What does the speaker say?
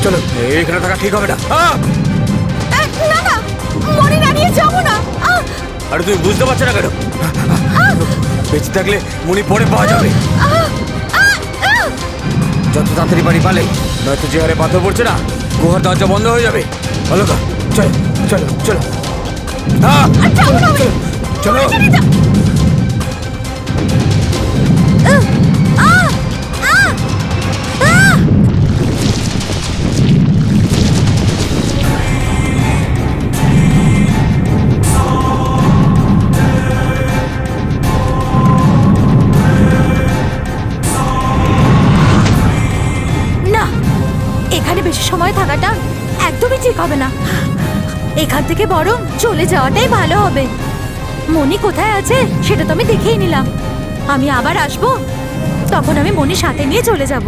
চলো, এখানে থাকা ঠিক হবে না। না না, মনি দাঁড়িয়ে যাবো না। আরে তুমি বুঝতে পারছো না কেন? বেঁচে থাকলে মনি পরে পাওয়া যাবে। যত তাড়াতাড়ি বাড়ি পালে, নয়তো যে হারে পাথর পড়ছে না, গুহার দরজা বন্ধ হয়ে যাবে। অলকা, চলো চলো চলো। চলো চলো। না, এখানে বেশি সময় থাকাটা একদমই ঠিক হবে না। এখান থেকে বরং চলে যাওয়াটাই ভালো হবে। মনি কোথায় আছে সেটা তো আমি দেখেই নিলাম। আমি আবার আসবো, তখন আমি মনির সাথে নিয়ে চলে যাব।